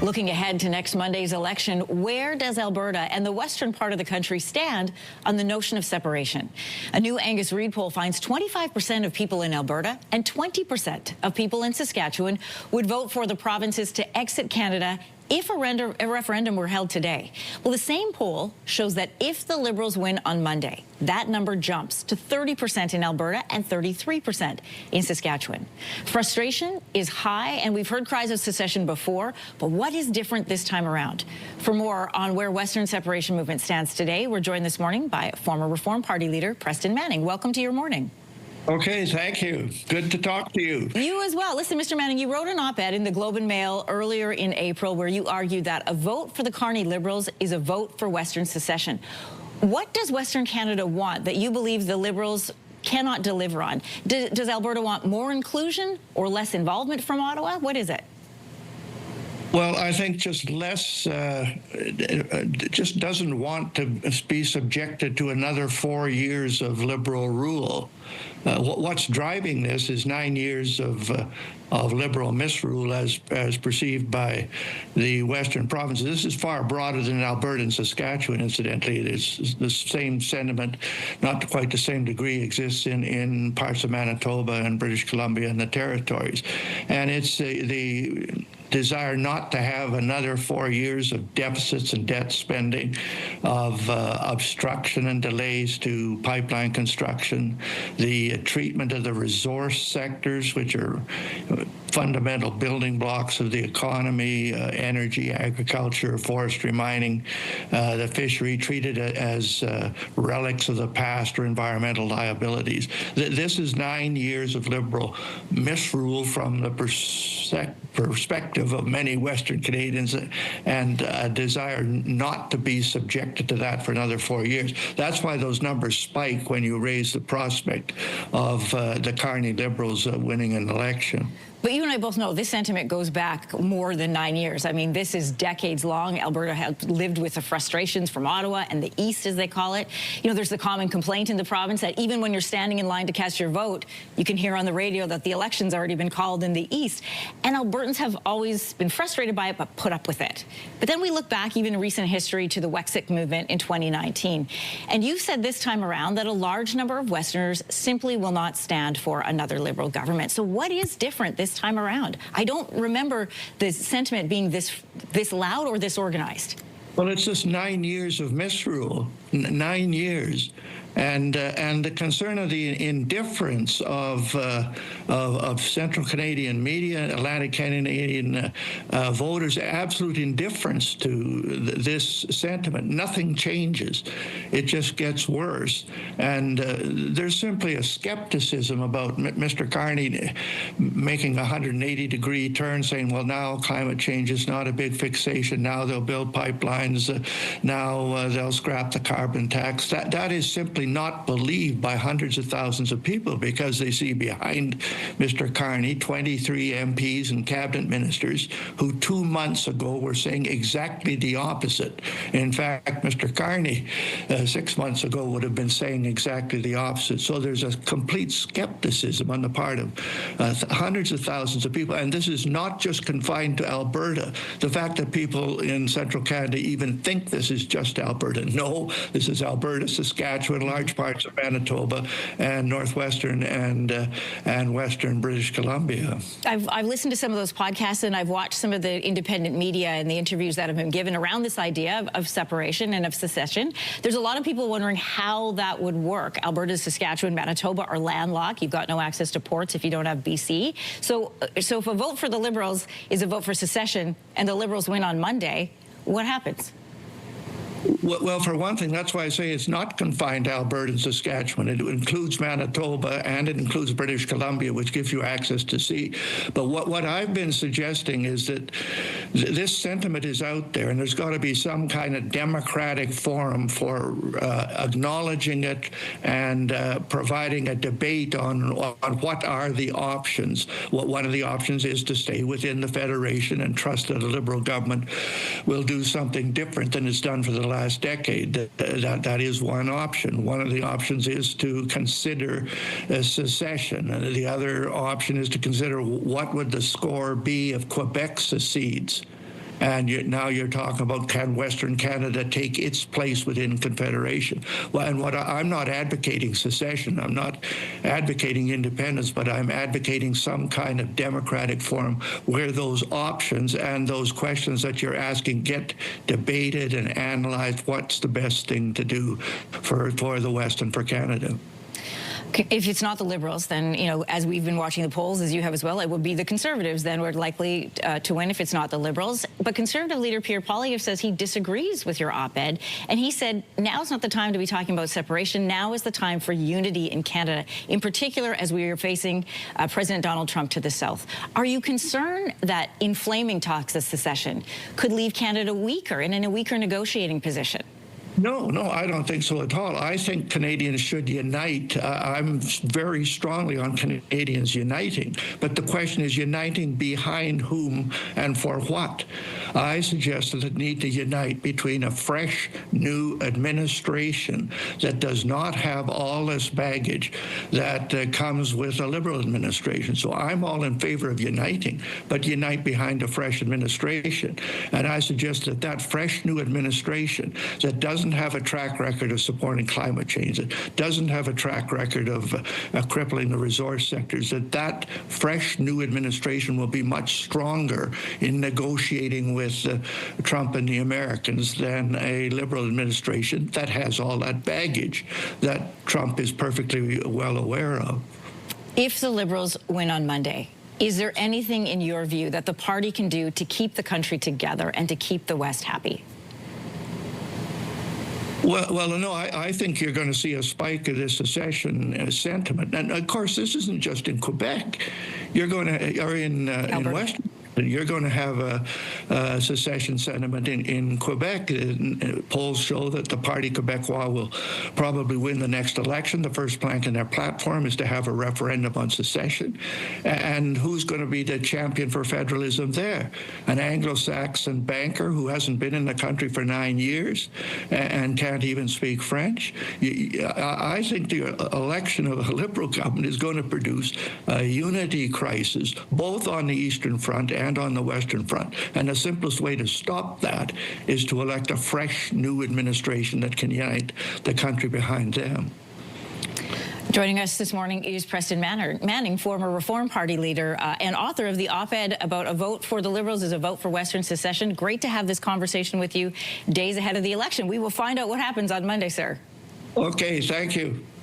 Looking ahead to next Monday's election, where does Alberta and the western part of the country stand on the notion of separation? A new Angus Reid poll finds 25% of people in Alberta and 20% of people in Saskatchewan would vote for the provinces to exit Canada if a referendum were held today. Well, the same poll shows that if the Liberals win on Monday, that number jumps to 30% in Alberta and 33% in Saskatchewan. Frustration is high, and we've heard cries of secession before, but what is different this time around? For more on where Western separation movement stands today, we're joined this morning by former Reform Party leader Preston Manning. Welcome to your morning. Okay, thank you. Good to talk to you. You as well. Listen, Mr. Manning, you wrote an op-ed in the Globe and Mail earlier in April where you argued that a vote for the Carney Liberals is a vote for Western secession. What does Western Canada want that you believe the Liberals cannot deliver on? Does Alberta want more inclusion or less involvement from Ottawa? What is it? Well, I think just less, just doesn't want to be subjected to another 4 years of Liberal rule. What's driving this is 9 years of Liberal misrule as perceived by the Western provinces. This is far broader than Alberta and Saskatchewan, incidentally. It is the same sentiment, not to quite the same degree, exists in parts of Manitoba and British Columbia and the territories. And it's the desire not to have another 4 years of deficits and debt spending, of obstruction and delays to pipeline construction, the treatment of the resource sectors, which are fundamental building blocks of the economy, energy, agriculture, forestry, mining, the fishery, treated as relics of the past or environmental liabilities. This is 9 years of Liberal misrule from the perspective of many Western Canadians, and a desire not to be subjected to that for another 4 years. That's why those numbers spike when you raise the prospect of the Carney Liberals winning an election. But you and I both know this sentiment goes back more than 9 years. I mean, this is decades long. Alberta has lived with the frustrations from Ottawa and the East, as they call it. You know, there's the common complaint in the province that even when you're standing in line to cast your vote, you can hear on the radio that the election's already been called in the East. And Albertans have always been frustrated by it, but put up with it. But then we look back, even in recent history, to the Wexit movement in 2019. And you said this time around that a large number of Westerners simply will not stand for another Liberal government. So what is different this time around? I don't remember the sentiment being this loud or this organized. Well, it's just 9 years of misrule, 9 years. And the concern of the indifference of Central Canadian media, Atlantic Canadian voters, absolute indifference to this sentiment. Nothing changes. It just gets worse. And there's simply a skepticism about Mr. Carney making a 180-degree turn, saying, well, now climate change is not a big fixation. Now they'll build pipelines. Now they'll scrap the carbon tax. That is simply not believed by hundreds of thousands of people, because they see behind Mr. Carney 23 MPs and cabinet ministers who 2 months ago were saying exactly the opposite. In fact, Mr. Carney 6 months ago would have been saying exactly the opposite. So there's a complete skepticism on the part of hundreds of thousands of people. And this is not just confined to Alberta. The fact that people in Central Canada even think this is just Alberta. No, this is Alberta, Saskatchewan, large parts of Manitoba, and northwestern and western British Columbia. I've listened to some of those podcasts, and I've watched some of the independent media and the interviews that have been given around this idea of separation and of secession. There's a lot of people wondering how that would work. Alberta, Saskatchewan, Manitoba are landlocked. You've got no access to ports if you don't have BC. So if a vote for the Liberals is a vote for secession and the Liberals win on Monday, what happens? Well, for one thing, that's why I say it's not confined to Alberta and Saskatchewan. It includes Manitoba, and it includes British Columbia, which gives you access to sea. But what I've been suggesting is that this sentiment is out there, and there's got to be some kind of democratic forum for acknowledging it and providing a debate on what are the options. One of the options is to stay within the Federation and trust that a Liberal government will do something different than it's done for the last decade. That is one option. One of the options is to consider secession. The other option is to consider what would the score be if Quebec secedes. And now you're talking about, can Western Canada take its place within Confederation? Well, and I'm not advocating secession. I'm not advocating independence, but I'm advocating some kind of democratic form where those options and those questions that you're asking get debated and analyzed. What's the best thing to do for the West and for Canada? If it's not the Liberals, then, as we've been watching the polls, as you have as well, it would be the Conservatives then were likely to win if it's not the Liberals. But Conservative leader Pierre Poilievre says he disagrees with your op-ed, and he said now's not the time to be talking about separation. Now is the time for unity in Canada, in particular as we are facing President Donald Trump to the south. Are you concerned that inflaming talks of secession could leave Canada weaker and in a weaker negotiating position? No, I don't think so at all. I think Canadians should unite. I'm very strongly on Canadians uniting. But the question is uniting behind whom and for what? I suggested that need to unite between a fresh, new administration that does not have all this baggage that comes with a Liberal administration. So I'm all in favor of uniting, but unite behind a fresh administration. And I suggest that fresh, new administration that doesn't have a track record of supporting climate change, that doesn't have a track record of crippling the resource sectors, that fresh new administration will be much stronger in negotiating with Trump and the Americans than a Liberal administration that has all that baggage that Trump is perfectly well aware of. If the Liberals win on Monday, is there anything in your view that the party can do to keep the country together and to keep the West happy? Well, no, I think you're going to see a spike of this secession sentiment. And, of course, this isn't just in Quebec. You're going to, or in Western. You're going to have a secession sentiment in Quebec. Polls show that the Parti Québécois will probably win the next election. The first plank in their platform is to have a referendum on secession. And who's going to be the champion for federalism there? An Anglo-Saxon banker who hasn't been in the country for 9 years and can't even speak French? I think the election of a Liberal government is going to produce a unity crisis, both on the Eastern Front and on the Western Front. And the simplest way to stop that is to elect a fresh new administration that can unite the country behind them. Joining us this morning is Preston Manning, former Reform Party leader and author of the op-ed about a vote for the Liberals is a vote for Western secession. Great to have this conversation with you days ahead of the election. We will find out what happens on Monday, sir. Okay, thank you.